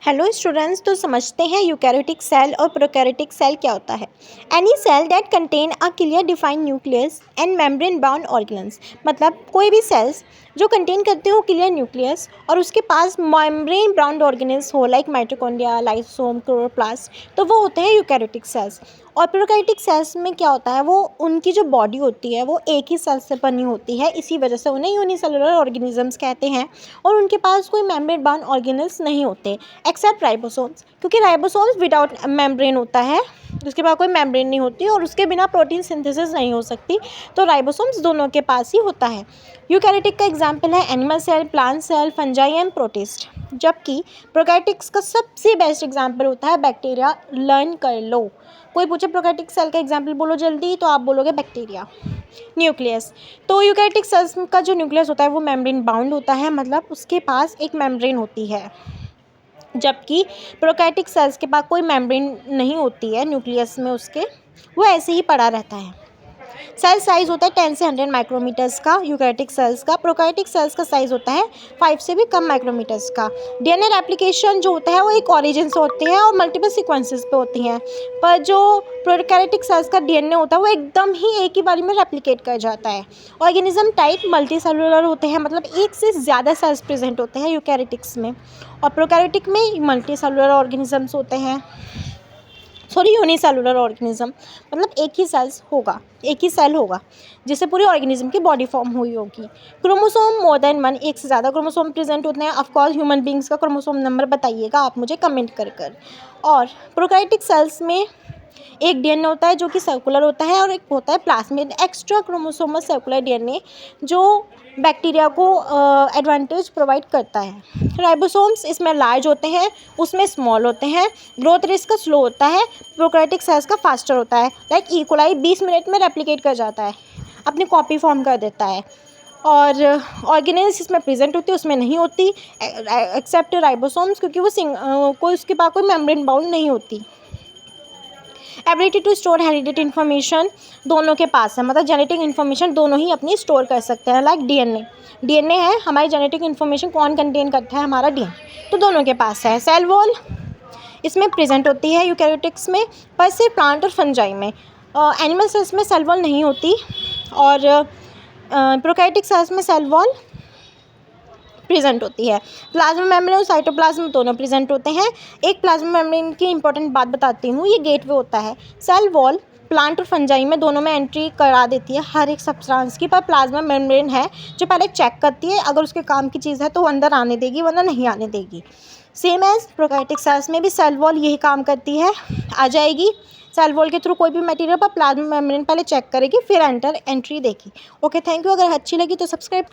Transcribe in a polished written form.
Hello students, तो समझते हैं यूकैरियोटिक सेल और प्रोकैरियोटिक सेल क्या होता है। Any cell that contain a clear defined nucleus and membrane bound organs, मतलब कोई भी सेल्स जो कंटेन करते हो क्लियर न्यूक्लियस और उसके पास मेम्ब्रेन बाउंड ऑर्गेन्स हो, लाइक माइटोकॉन्ड्रिया, लाइसोसोम, क्लोरोप्लास्ट, तो वो होते हैं यूकैरियोटिक सेल्स। और प्रोकैरियोटिक सेल्स में क्या होता है, वो उनकी जो बॉडी होती है वो एक ही सेल से बनी होती है, इसी वजह से उन्हें यूनिसेलुलर ऑर्गेनिजम्स कहते हैं। और उनके पास कोई मेम्ब्रेन बाउंड ऑर्गेनल्स नहीं होते एक्सेप्ट राइबोसोम्स, क्योंकि राइबोसोम्स विदाउट मेम्ब्रेन होता है, उसके पास कोई मेम्ब्रेन नहीं होती और उसके बिना प्रोटीन सिंथेसिस नहीं हो सकती, तो राइबोसोम्स दोनों के पास ही होता है। यूकैरियोटिक का एग्जांपल है animal cell, plant cell, fungi and protist. जबकि प्रोकैरियोटिक्स का सबसे बेस्ट एग्जांपल होता है बैक्टीरिया। लर्न कर लो, कोई पूछे प्रोकैरियोटिक सेल का एग्जांपल बोलो जल्दी, तो आप बोलोगे बैक्टीरिया। न्यूक्लियस, तो यूकैरियोटिक सेल्स का जो न्यूक्लियस होता है वो मेम्ब्रेन बाउंड होता है, मतलब उसके पास एक मेम्ब्रेन होती है। जबकि प्रोकैरियोटिक सेल्स के पास कोई मेम्ब्रेन नहीं होती है न्यूक्लियस में उसके, वो ऐसे ही पड़ा रहता है। सेल साइज़ होता है 10 से 100 माइक्रोमीटर्स का यूकैरियोटिक सेल्स का। प्रोकैरियोटिक सेल्स का साइज़ होता है 5 से भी कम माइक्रोमीटर्स का। डीएनए रेप्लिकेशन जो होता है वो एक ओरिजिन से होती है और मल्टीपल सीक्वेंसेस पे होती हैं, पर जो प्रोकैरियोटिक सेल्स का डीएनए होता है वो एकदम ही एक ही बारी में रेप्लिकेट कर जाता है। ऑर्गेनिज्म टाइप मल्टी सेलुलर होते हैं, मतलब एक से ज़्यादा सेल्स प्रेजेंट होते हैं यूकैरियोटिक्स में, और प्रोकैरियोटिक में मल्टी सेलुलर ऑर्गेनिजम्स होते हैं। यूनिसेलुलर ऑर्गेनिज्म, मतलब एक ही सेल होगा जिससे पूरी ऑर्गेनिज्म की बॉडी फॉर्म हुई होगी। क्रोमोसोम मोर देन वन, एक से ज़्यादा क्रोमोसोम प्रेजेंट होते हैं। ऑफकोर्स ह्यूमन बींग्स का क्रोमोसोम नंबर बताइएगा आप मुझे कमेंट कर। और प्रोकैरियोटिक सेल्स में एक डीएनए होता है जो कि सर्कुलर होता है और एक होता है plasmid extra chromosomal circular DNA, जो बैक्टीरिया को एडवांटेज प्रोवाइड करता है। राइबोसोम्स इसमें लार्ज होते हैं, उसमें स्मॉल होते हैं। ग्रोथ रेट का स्लो होता है, प्रोकैरियोटिक सेल्स का फास्टर होता है। लाइक ई कोलाई 20 मिनट में रेप्लिकेट कर जाता है, अपनी कॉपी फॉर्म कर देता है। और ऑर्गेनेल्स इसमें प्रेजेंट होती है, उसमें नहीं होती एक्सेप्ट राइबोसोम्स, क्योंकि वो कोई उसके पास कोई मेम्ब्रेन बाउंड नहीं होती। Ability to store heredity information दोनों के पास है, मतलब जेनेटिक इन्फॉर्मेशन दोनों ही अपनी स्टोर कर सकते हैं। लाइक डीएनए है, हमारी जेनेटिक इन्फॉर्मेशन कौन कंटेन करता है, हमारा डीएनए, तो दोनों के पास है। सेल वॉल इसमें प्रेजेंट होती है यूकैरियोटिक्स में, पर सिर्फ प्लांट और फंजाई में। एनिमल सेल्स में सेल वॉल नहीं होती, और प्रोकैरियोटिक सेल्स में सेल वॉल प्रेजेंट होती है। प्लाज्मा मेम्ब्रेन और साइटोप्लाज्म दोनों प्रेजेंट होते हैं। एक प्लाज्मा मेम्ब्रेन की इंपॉर्टेंट बात बताती हूँ, ये गेटवे होता है। सेल वॉल प्लांट और फंजाई में दोनों में एंट्री करा देती है हर एक सब्सटेंस की, पर प्लाज्मा मेम्ब्रेन है जो पहले चेक करती है, अगर उसके काम की चीज़ है तो वो अंदर आने देगी, वरना नहीं आने देगी। सेम एज प्रोकैरियोटिक सेल्स में भी सेल वॉल यही काम करती है, आ जाएगी सेल वॉल के थ्रू कोई भी मटेरियल पर प्लाज्मा मेम्ब्रेन पहले चेक करेगी, फिर एंट्री देगी। Okay, thank you. अगर अच्छी लगी तो सब्सक्राइब